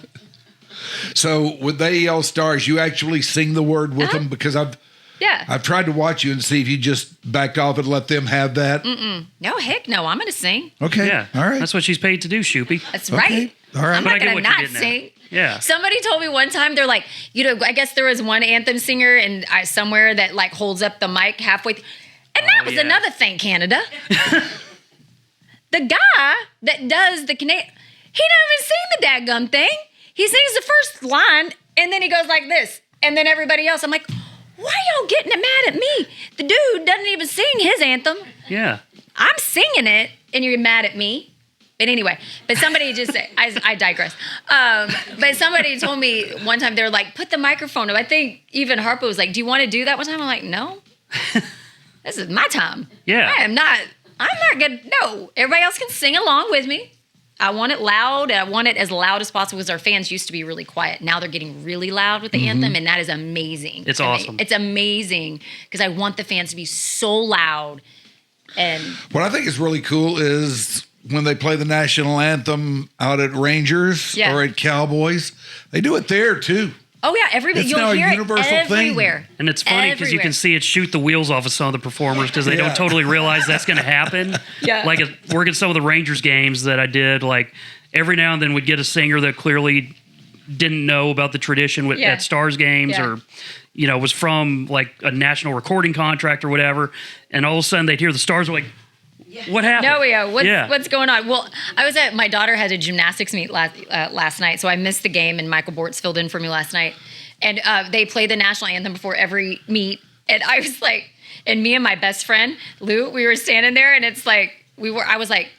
So when they yell Stars, you actually sing the word with them? Because I've tried to watch you and see if you just backed off and let them have that. Mm-mm. No, heck no. I'm going to sing. Okay. Yeah. All right. That's what she's paid to do, Shoopy. That's right. All right. I'm not going to not sing. Yeah. Somebody told me one time, they're like, I guess there was one Anthem singer and somewhere that like holds up the mic halfway. And that was another thing, Canada. The guy that does the Canadian, he doesn't even sing the dadgum thing. He sings the first line and then he goes like this. And then everybody else, I'm like, why y'all getting mad at me? The dude doesn't even sing his anthem. Yeah. I'm singing it, and you're mad at me. But anyway, somebody just, I digress. But somebody told me one time, they were like, put the microphone up. I think even Harpo was like, do you want to do that one time? I'm like, no. This is my time. Yeah. I'm not going to, no. Everybody else can sing along with me. I want it loud. I want it as loud as possible because our fans used to be really quiet. Now they're getting really loud with the anthem, and that is amazing. It's awesome. It's amazing because I want the fans to be so loud. And what I think is really cool is when they play the national anthem out at Rangers or at Cowboys, they do it there too. Oh yeah, everybody. You'll hear it everywhere. And it's funny because you can see it shoot the wheels off of some of the performers because they don't totally realize that's going to happen. Yeah. Like working some of the Rangers games that I did, like every now and then we'd get a singer that clearly didn't know about the tradition at Stars games or, was from like a national recording contract or whatever. And all of a sudden they'd hear the Stars like, what happened? No, what's going on? Well, my daughter had a gymnastics meet last night, so I missed the game, and Michael Bortz filled in for me last night. And they play the national anthem before every meet, And I was like, and me and my best friend, Lou, we were standing there and it's like, I was like,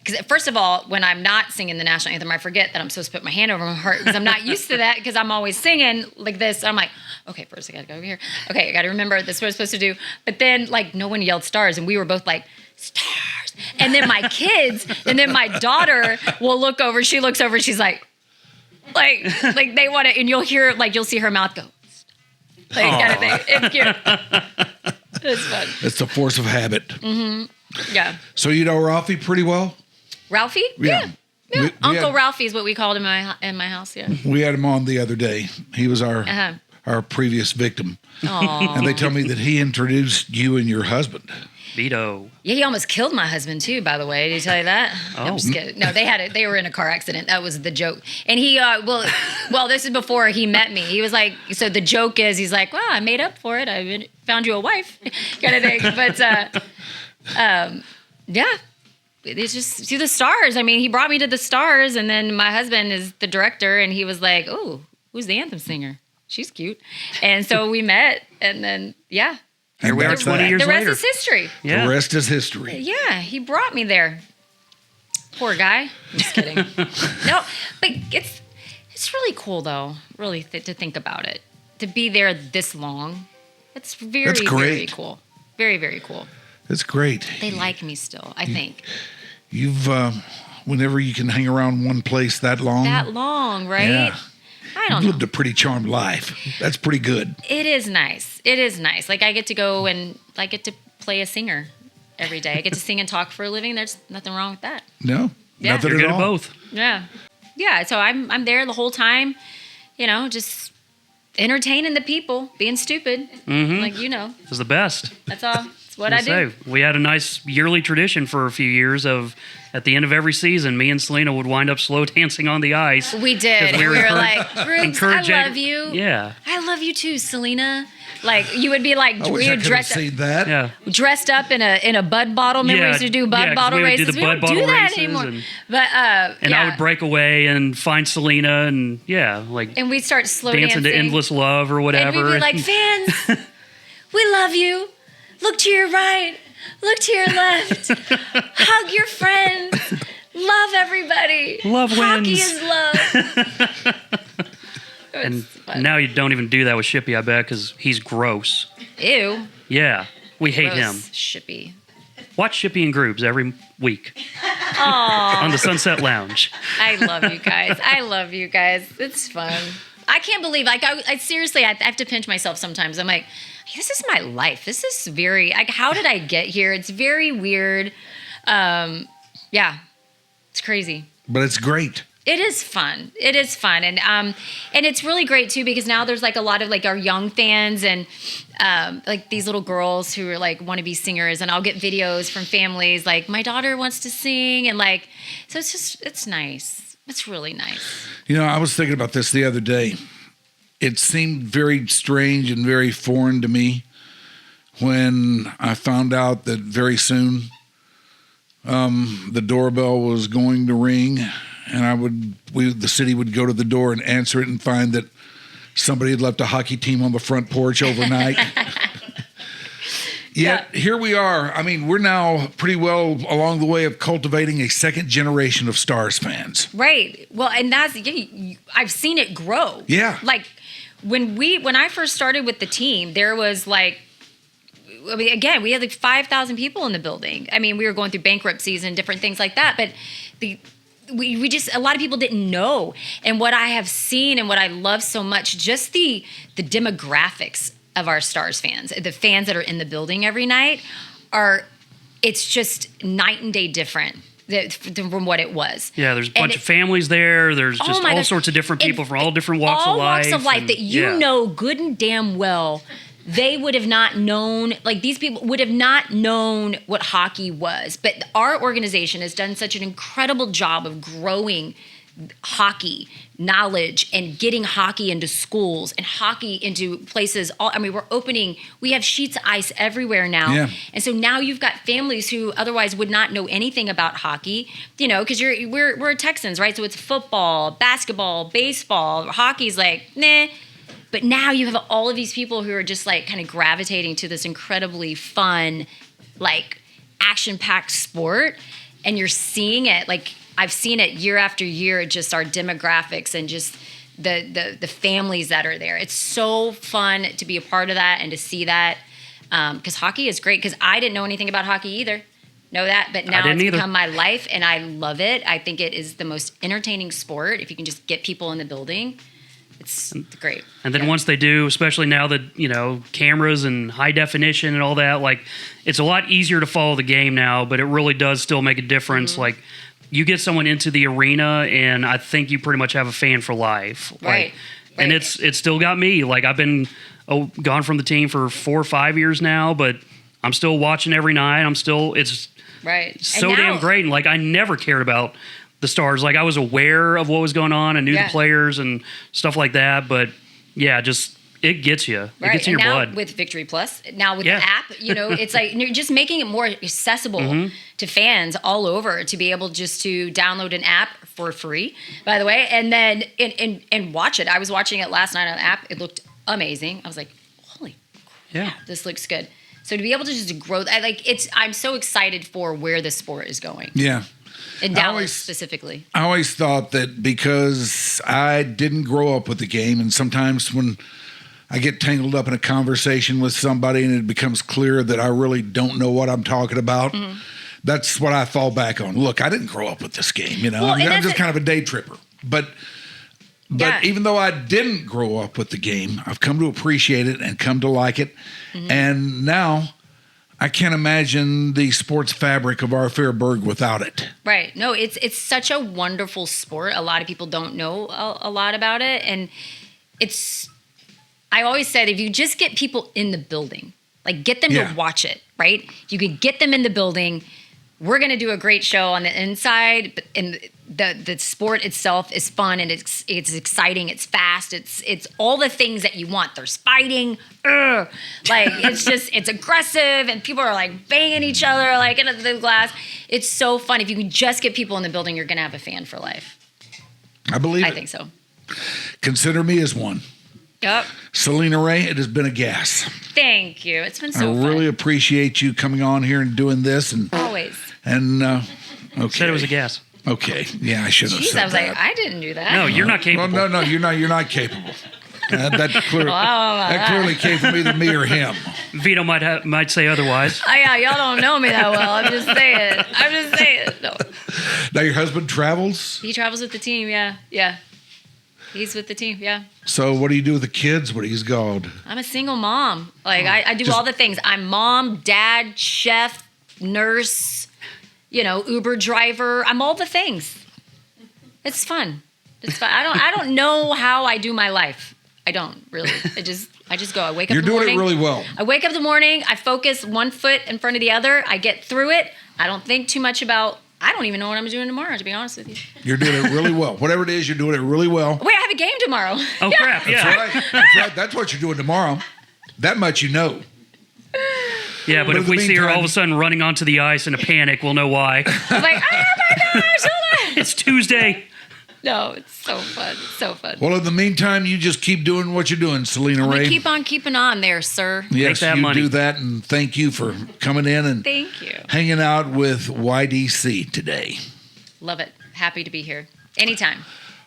because first of all, when I'm not singing the national anthem, I forget that I'm supposed to put my hand over my heart because I'm not used to that because I'm always singing like this. I'm like, okay, first I got to go over here. Okay, I got to remember this is what I'm supposed to do. But then like no one yelled stars and we were both like, stars. And then my kids, and then my daughter will look over. She looks over. She's like they want to, and you'll see her mouth go, like kind of thing. It's cute. It's fun. It's the force of habit. Mm-hmm. Yeah. So you know Ralphie pretty well? Ralphie? Yeah. We Uncle Ralphie is what we called him in my house. Yeah. We had him on the other day. He was our previous victim. Aww. And they tell me that he introduced you and your husband. Vito. Yeah, he almost killed my husband too, by the way. Did he tell you that? Oh. I'm just kidding. No, they were in a car accident. That was the joke. And he, well, this is before he met me. He was like, so the joke is, he's like, well, I made up for it. I found you a wife, kind of thing. But, yeah, it's just see the stars. I mean, he brought me to the stars, and then my husband is the director, and he was like, oh, who's the anthem singer? She's cute. And so we met, and then, yeah. Here we are 20 years later. later. The rest is history. Yeah. The rest is history. Yeah, he brought me there. Poor guy. Just kidding. No, but it's really cool though. Really to think about it, to be there this long. That's very very cool. Very very cool. That's great. They like me still. I think. You've whenever you can hang around one place that long. That long, right? Yeah. I don't You've know. lived a pretty charmed life. That's pretty good. It is nice. It is nice. Like I get to go and I get to play a singer every day. I get to sing and talk for a living. There's nothing wrong with that. No, Yeah. nothing You're at good all. at both. Yeah. Yeah. So I'm there the whole time, just entertaining the people, being stupid. Mm-hmm. Like, This is the best. that's all. That's what I do. We had a nice yearly tradition for a few years of, at the end of every season, me and Celena would wind up slow dancing on the ice. We did. 'Cause We were encourage- like, Brooks, I encouraging- love you. Yeah. I love you too, Selena. Like you would be like, I wish we I would could have seen that. Yeah. dressed up in a bud bottle. Remember we used to do bud 'cause bottle we would races. do the We bud don't bottle do that races anymore. And But I yeah. would break away and find Celena and and we'd start slow dancing dancing to Endless Love or whatever. And we'd be like, fans, we love you. Look to your right. Look to your left. Hug your friends. Love everybody. Love Hockey wins. is love. And now you don't even do that with Shippy, I bet, because he's gross. Ew. Yeah. We hate him. Gross. Shippy. Watch Shippy in groups every week Aw. on the Sunset Lounge. I love you guys. I love you guys. It's fun. I can't believe, I seriously, I have to pinch myself sometimes. I'm like, this is my life. This is very, how did I get here? It's very weird. Yeah, it's crazy. But it's great. It is fun. It is fun. And it's really great too, because now there's like a lot of like our young fans and like these little girls who are like want to be singers, and I'll get videos from families like my daughter wants to sing, and like, so it's nice. It's really nice. I was thinking about this the other day. It seemed very strange and very foreign to me when I found out that very soon the doorbell was going to ring, and the city would go to the door and answer it and find that somebody had left a hockey team on the front porch overnight. Yet here we are. I mean, we're now pretty well along the way of cultivating a second generation of Stars fans. Right. Well, and I've seen it grow. Yeah. Like when I first started with the team, there was like, I mean, again, we had like 5,000 people in the building. I mean, we were going through bankruptcies and different things like that, but we just, a lot of people didn't know. And what I have seen and what I love so much, just the demographics of our Stars fans, the fans that are in the building every night it's just night and day different from what it was. Yeah, there's a bunch of families there. There's just all sorts of different people from all different walks of life. All walks of life that you know good and damn well they would have not known, like these people would have not known what hockey was. But our organization has done such an incredible job of growing hockey knowledge and getting hockey into schools and hockey into places. We have sheets of ice everywhere now. Yeah. And so now you've got families who otherwise would not know anything about hockey, because we're Texans, right? So it's football, basketball, baseball. Hockey's like, nah. But now you have all of these people who are just like kind of gravitating to this incredibly fun, like action-packed sport, and you're seeing it. Like I've seen it year after year, just our demographics and just the families that are there. It's so fun to be a part of that and to see that, because hockey is great. Because I didn't know anything about hockey either. Know that, but now it's become my life, and I love it. I think it is the most entertaining sport if you can just get people in the building. It's great. And then once they do, especially now that, you know, cameras and high definition and all that, like, it's a lot easier to follow the game now, but it really does still make a difference. Like, you get someone into the arena, and I think you pretty much have a fan for life. Right. And it's still got me. Like, I've been gone from the team for 4 or 5 years now, but I'm still watching every night. It's so damn great. And, like, I never cared about the Stars. Like, I was aware of what was going on. I knew the players and stuff like that. But, yeah, just it gets you. It gets in your blood. With Victory Plus, now with the app, you know, it's like you're just making it more accessible to fans all over to be able just to download an app for free, by the way, and then and watch it. I was watching it last night on the app. It looked amazing. I was like, holy crap, this looks good. So to be able to just grow, I'm so excited for where the sport is going. Yeah. In Dallas specifically. I always thought that because I didn't grow up with the game, and sometimes when I get tangled up in a conversation with somebody and it becomes clear that I really don't know what I'm talking about, that's what I fall back on. Look, I didn't grow up with this game, you know. Well, I'm just kind of a day tripper. But even though I didn't grow up with the game, I've come to appreciate it and come to like it. And now I can't imagine the sports fabric of our fair burg without it. Right. No, it's such a wonderful sport. A lot of people don't know a lot about it. And I always said, if you just get people in the building, like get them to watch it, right? You could get them in the building. We're going to do a great show on the inside, and the sport itself is fun, and it's exciting, it's fast, it's all the things that you want. There's fighting, like it's aggressive, and people are like banging each other like into the glass. It's so fun. If you can just get people in the building, you're going to have a fan for life. I believe I think so. Consider me as one. Yep. Celena Rae, it has been a gas. Thank you. It's been so fun. I really appreciate you coming on here and doing this. And always. And okay. Said it was a gas. Okay. Yeah, I should have said I was that. like, I didn't do that. No, you're not capable. Well, no, you're not capable. That clearly came from either me or him. Vito might say otherwise. Oh, yeah, y'all don't know me that well. I'm just saying. No. Now your husband travels? He travels with the team, yeah. He's with the team, yeah. So what do you do with the kids? What he's called? I'm a single mom. Like I do all the things. I'm mom, dad, chef, nurse, Uber driver. I'm all the things. It's fun. I don't know how I do my life. I don't really. I just go. I wake up in the morning. You're doing it really well. I wake up in the morning. I focus one foot in front of the other. I get through it. I don't think too much about. I don't even know what I'm doing tomorrow, to be honest with you. You're doing it really well. Whatever it is, you're doing it really well. Wait, I have a game tomorrow. Oh, crap. Yeah. That's right. That's what you're doing tomorrow. That much you know. Yeah, but if we see her all of a sudden running onto the ice in a panic, we'll know why. I'm like, oh my gosh, hold on. It's Tuesday. No, it's so fun. It's so fun. Well, in the meantime, you just keep doing what you're doing, Celena Rae. Keep on keeping on there, sir. Yes, that you money. do that, and thank you for coming in and thank you. Hanging out with YDC today. Love it. Happy to be here. Anytime.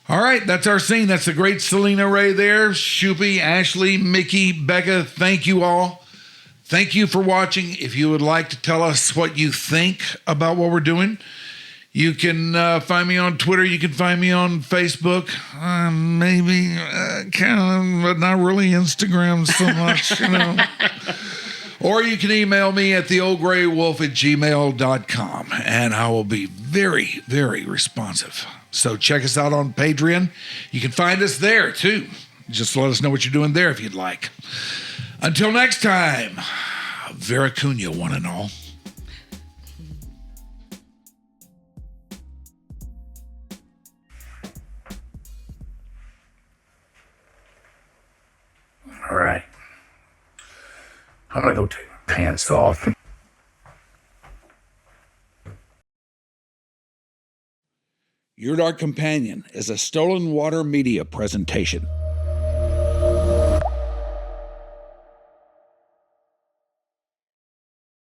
All right, that's our scene. That's the great Celena Rae there. Shoopy, Ashley, Mickey, Becca, thank you all. Thank you for watching. If you would like to tell us what you think about what we're doing, you can find me on Twitter. You can find me on Facebook. Maybe kind of, but not really Instagram so much, Or you can email me at theoldgraywolf@gmail.com, and I will be very, very responsive. So check us out on Patreon. You can find us there, too. Just let us know what you're doing there if you'd like. Until next time, Vera Cunha, one and all. All right. I'm going to go take my pants off. Your Dark Companion is a Stolen Water Media presentation.